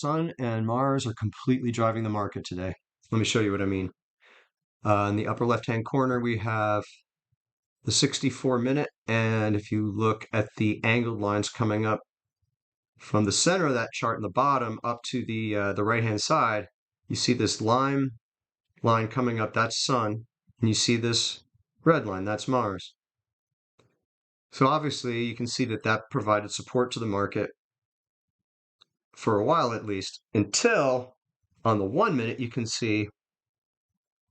Sun and Mars are completely driving the market today. Let me show you what I mean. In the upper left-hand corner, we have the 64-minute, and if you look at the angled lines coming up from the center of that chart in the bottom up to the right-hand side, you see this line coming up, that's Sun, and you see this red line, that's Mars. So obviously you can see that that provided support to the market for a while at least, until on the 1 minute you can see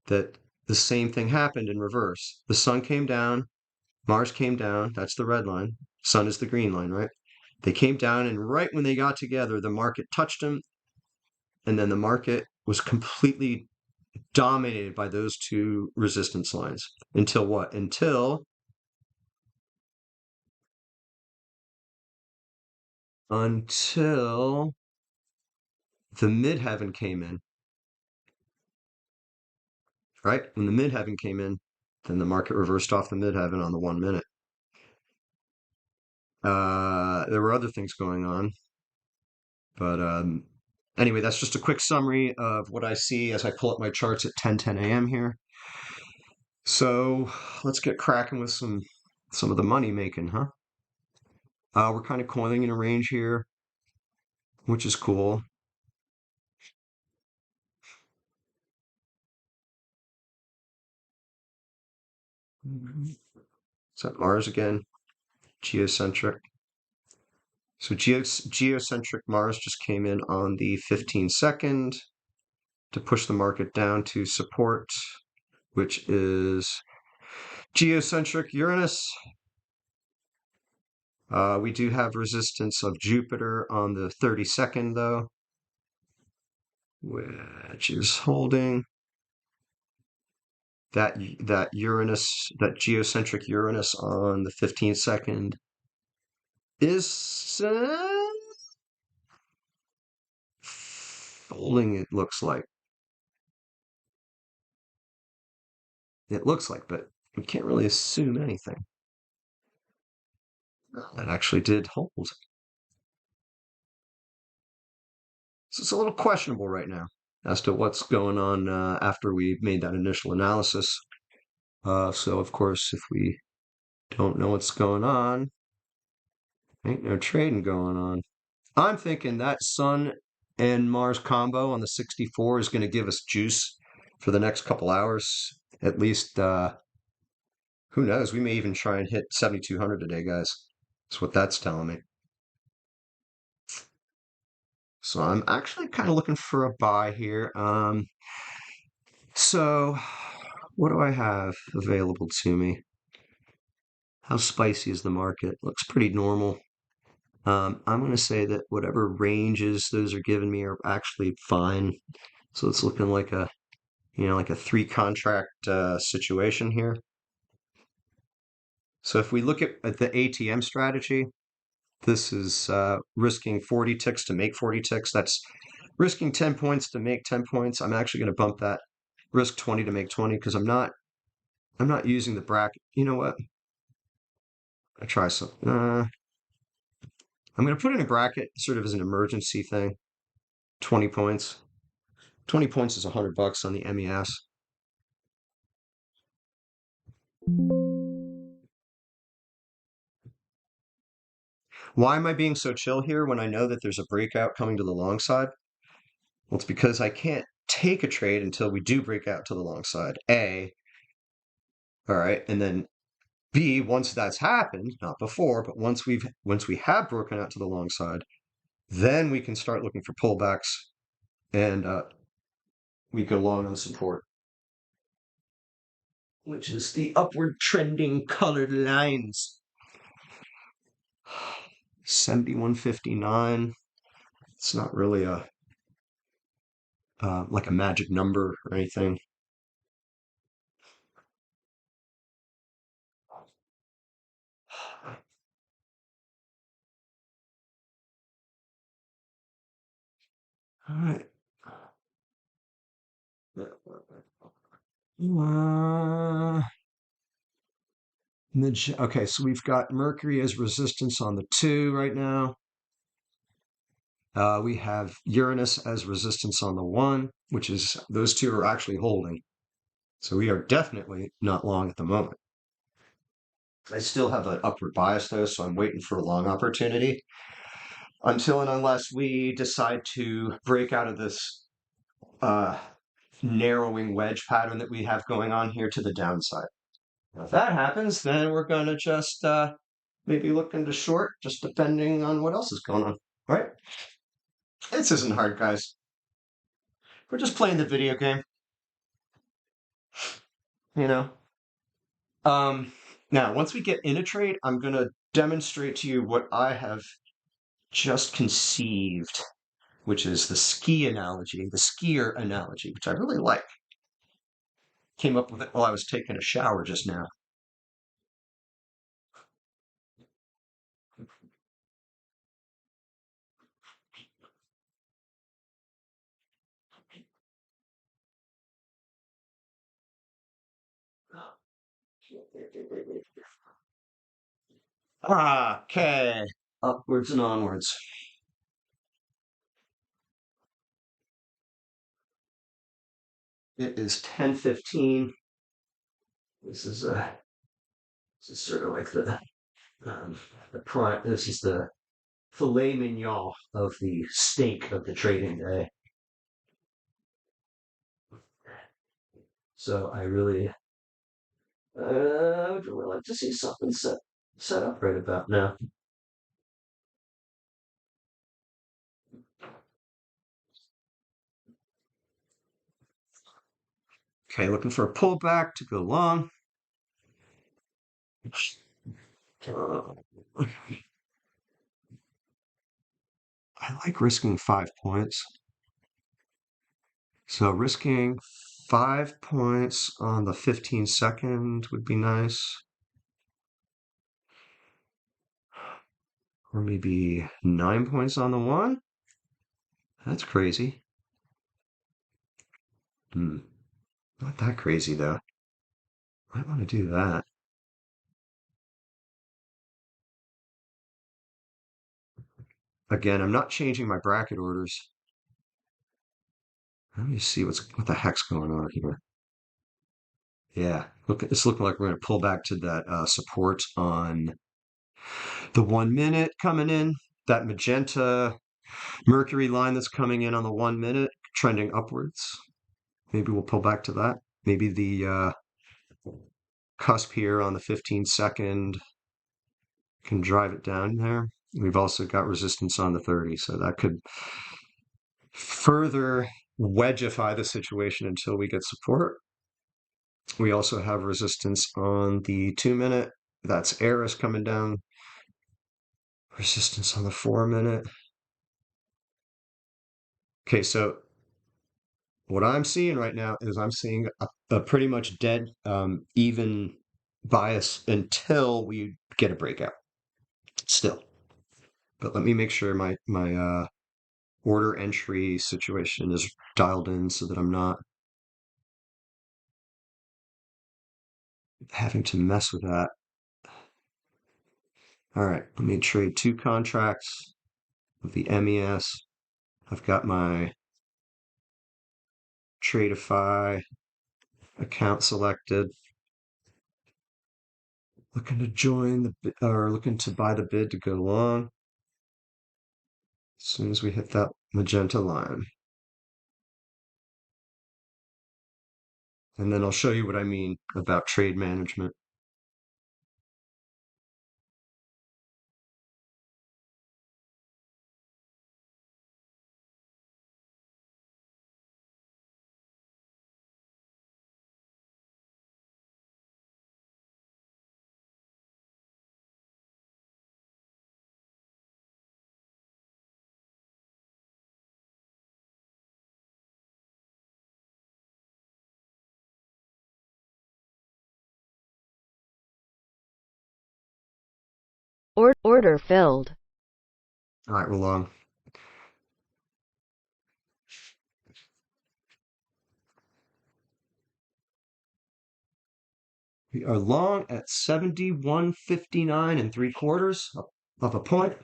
that the same thing happened in reverse. The Sun came down, Mars came down, that's the red line, Sun is the green line, right? They came down, and right when they got together, the market touched them, and then the market was completely dominated by those two resistance lines. Until what? Until the midheaven came in. Right? When the midheaven came in, then the market reversed off the midheaven on the 1 minute. There were other things going on, but anyway, that's just a quick summary of what I see as I pull up my charts at 10:10 a.m. here. So let's get cracking with some of the money making, huh? We're kind of coiling in a range here, which is cool. Is that Mars again? Geocentric. So geocentric Mars just came in on the 15-second to push the market down to support, which is geocentric Uranus. We do have resistance of Jupiter on the 32nd, though, which is holding. That Uranus, that geocentric Uranus on the 15-second is holding, it looks like. It looks like, but we can't really assume anything. That actually did hold. So it's a little questionable right now as to what's going on after we made that initial analysis. So, of course, if we don't know what's going on, ain't no trading going on. I'm thinking that Sun and Mars combo on the 64 is going to give us juice for the next couple hours. At least, who knows? We may even try and hit 7,200 today, guys. That's what that's telling me. So I'm actually kind of looking for a buy here. So what do I have available to me? How spicy is the market? Looks pretty normal. I'm going to say that whatever ranges those are giving me are actually fine. So it's looking like a, like a 3-contract situation here. So if we look at the ATM strategy, this is risking 40 ticks to make 40 ticks. That's risking 10 points to make 10 points. I'm actually going to bump that risk 20 to make 20 because I'm not using the bracket. You know what? I try some. I'm going to put in a bracket sort of as an emergency thing. 20 points. 20 points is $100 on the MES. Why am I being so chill here when I know that there's a breakout coming to the long side? Well, it's because I can't take a trade until we do break out to the long side. A, all right, and then B, once that's happened, not before, but once we have broken out to the long side, then we can start looking for pullbacks, and we go long on support, which is the upward trending colored lines. 71.59. It's not really a like a magic number or anything. All right. Okay, so we've got Mercury as resistance on the 2 right now. We have Uranus as resistance on the 1, which is those two are actually holding. So we are definitely not long at the moment. I still have an upward bias though, so I'm waiting for a long opportunity until and unless we decide to break out of this uh, narrowing wedge pattern that we have going on here to the downside. Now, if that happens, then we're going to just maybe look into short, just depending on what else is going on. All right? This isn't hard, guys. We're just playing the video game, you know? Now, once we get in a trade, I'm going to demonstrate to you what I have just conceived, which is the ski analogy, the skier analogy, which I really like. Came up with it while I was taking a shower just now. Okay, upwards and onwards. It is 10:15. This is sort of like the prime. This is the filet mignon of the steak of the trading day. So I really would really like to see something set up right about now. Okay, looking for a pullback to go long. I like risking 5 points. So risking 5 points on the 15-second would be nice. Or maybe 9 points on the 1. That's crazy. Not that crazy though. I want to do that. Again, I'm not changing my bracket orders. Let me see what the heck's going on here. Yeah, look, it's looking like we're going to pull back to that support on the 1 minute coming in. That magenta Mercury line that's coming in on the 1 minute, trending upwards. Maybe we'll pull back to that. Maybe the cusp here on the 15-second can drive it down there. We've also got resistance on the 30, so that could further wedgeify the situation until we get support. We also have resistance on the 2 minute. That's Eris coming down. Resistance on the 4 minute. Okay, so what I'm seeing right now is I'm seeing a pretty much dead even bias until we get a breakout still. But let me make sure my order entry situation is dialed in so that I'm not having to mess with that. All right, let me trade 2 contracts of the MES. I've got my Tradeify account selected. Looking to join or looking to buy the bid to go long. As soon as we hit that magenta line. And then I'll show you what I mean about trade management. Order filled. All right, we're long. We are long at 71.59 3/4 of a point.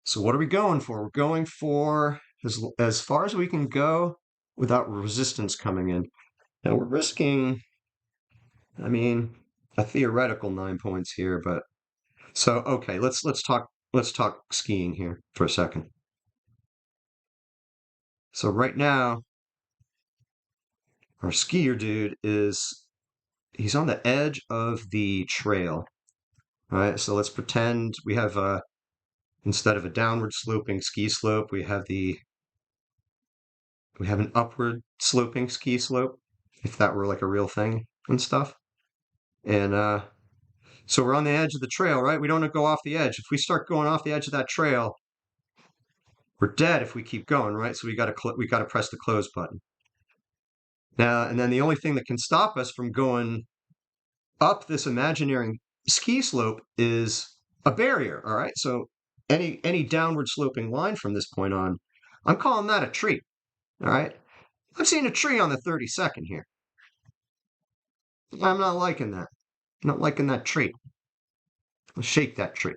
So what are we going for? We're going for as far as we can go without resistance coming in. Now we're risking, I mean, a theoretical 9 points here, but so okay, let's talk skiing here for a second. So right now, our skier dude he's on the edge of the trail. All right, so let's pretend we have instead of a downward sloping ski slope, we have an upward sloping ski slope, if that were like a real thing and stuff. And so we're on the edge of the trail, right? We don't want to go off the edge. If we start going off the edge of that trail, we're dead if we keep going, right? So we got to press the close button. Now, and then the only thing that can stop us from going up this imaginary ski slope is a barrier, all right? So any downward sloping line from this point on, I'm calling that a tree, all right? I'm seeing a tree on the 32nd here. I'm not liking that. I'm not liking that tree. Let's shake that tree.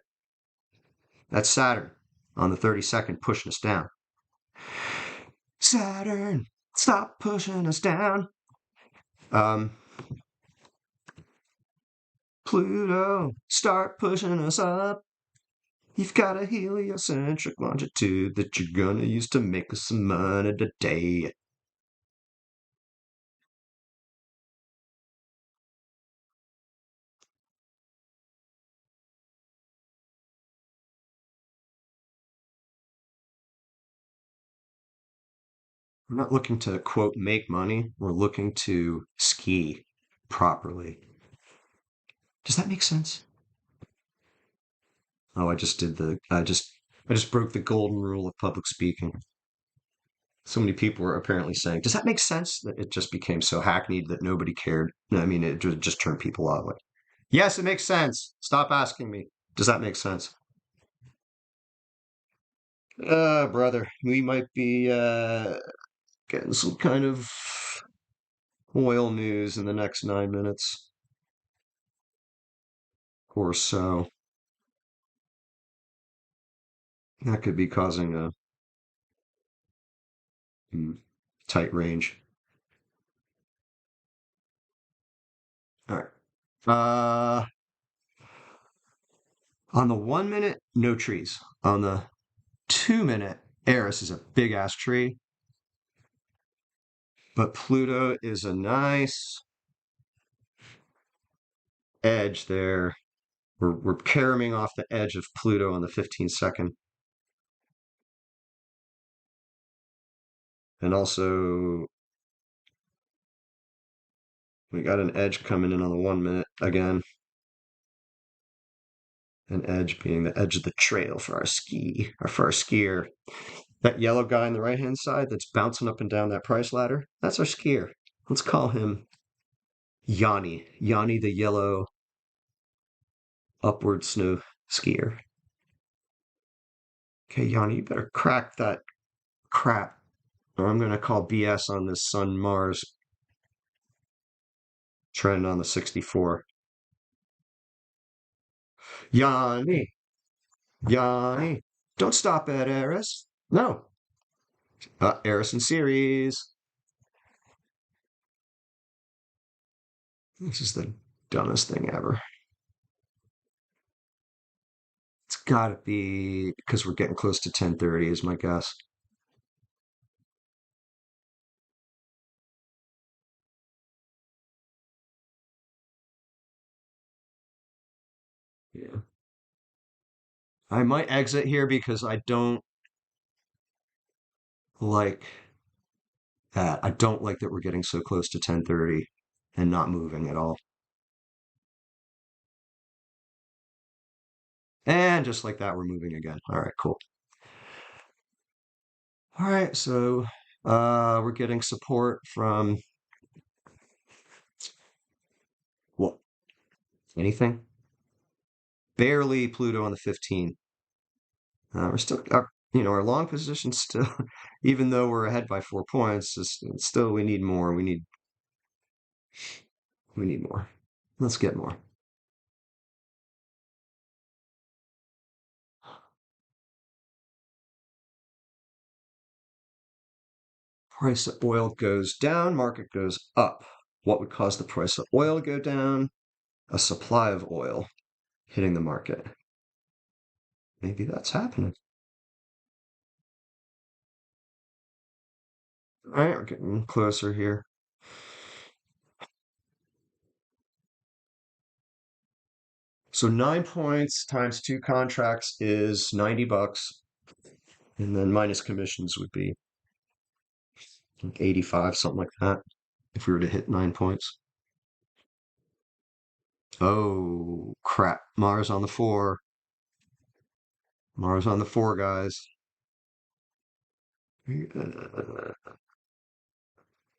That's Saturn on the 32nd pushing us down. Saturn, stop pushing us down. Pluto, start pushing us up. You've got a heliocentric longitude that you're gonna use to make us some money today. We're not looking to, quote, make money. We're looking to ski properly. Does that make sense? Oh, I just broke the golden rule of public speaking. So many people were apparently saying, does that make sense? That it just became so hackneyed that nobody cared. I mean, it just turned people off. Like, yes, it makes sense. Stop asking me. Does that make sense? Brother, we might be getting some kind of oil news in the next 9 minutes or so. That could be causing a tight range. All right. On the 1 minute, no trees. On the 2 minute, Eris is a big ass tree, but Pluto is a nice edge there. We're caroming off the edge of Pluto on the 15-second. And also, we got an edge coming in on the 1 minute again. An edge being the edge of the trail for our skier. That yellow guy on the right hand side that's bouncing up and down that price ladder, that's our skier. Let's call him Yanni. Yanni, the yellow upward snow skier. Okay, Yanni, you better crack that crap, or I'm going to call BS on this Sun Mars trend on the 64. Yanni, Yanni, don't stop at Eris. No. Eris in series. This is the dumbest thing ever. It's got to be because we're getting close to 10:30 is my guess. Yeah. I might exit here because I don't like that. I don't like that we're getting so close to 10:30 and not moving at all. And just like that, we're moving again. All right, cool. All right, so we're getting support from what? Anything? Barely Pluto on the 15. We're still, our long position still, even though we're ahead by 4 points, still we need more. We need more. Let's get more. Price of oil goes down, market goes up. What would cause the price of oil to go down? A supply of oil hitting the market. Maybe that's happening. All right, we're getting closer here. So 9 points times 2 contracts is $90. And then minus commissions would be like 85, something like that, if we were to hit 9 points. Oh, crap. Mars on the 4. Mars on the 4, guys.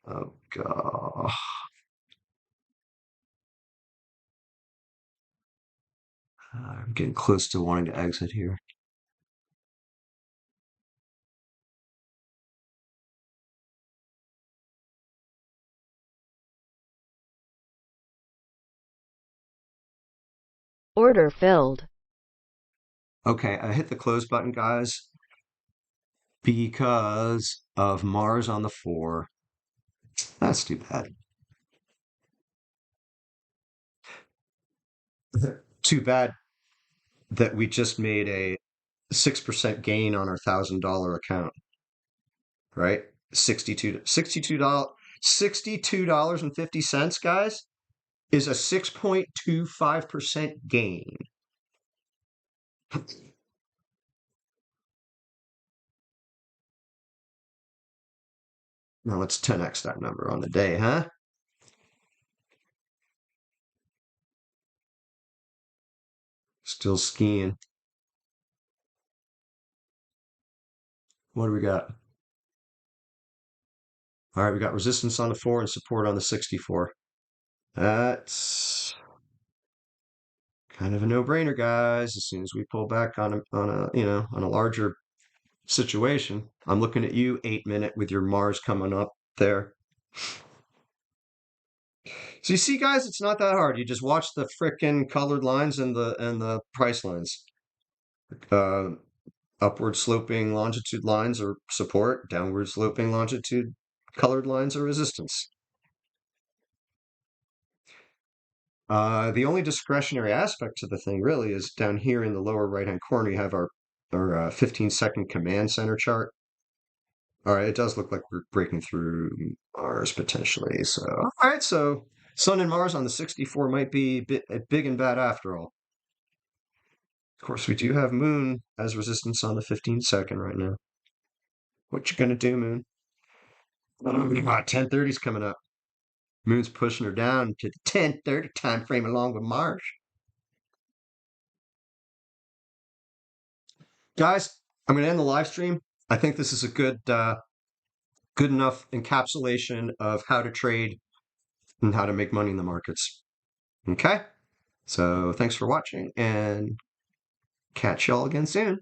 Oh, God. I'm getting close to wanting to exit here. Order filled. Okay, I hit the close button, guys, because of Mars on the 4. That's too bad. Too bad that we just made a 6% gain on our $1,000 account, right? $62.50, guys, is a 6.25% gain. Now let's 10x that number on the day, huh? Still skiing. What do we got? All right, we got resistance on the 4 and support on the 64. That's kind of a no-brainer, guys. As soon as we pull back on a larger situation, I'm looking at you 8-minute with your Mars coming up there. So you see, guys, it's not that hard. You just watch the frickin' colored lines and the price lines. Uh, Upward sloping longitude lines are support, downward sloping longitude colored lines are resistance. The only discretionary aspect to the thing really is down here in the lower right-hand corner, you have our 15-second command center chart. All right, it does look like we're breaking through Mars potentially. So, all right, so Sun and Mars on the 64 might be big and bad after all. Of course, we do have Moon as resistance on the 15-second right now. What you gonna do, Moon? 10:30 is coming up. Moon's pushing her down to the 10:30 time frame along with Mars. Guys, I'm going to end the live stream. I think this is a good enough encapsulation of how to trade and how to make money in the markets. Okay? So thanks for watching and catch y'all again soon.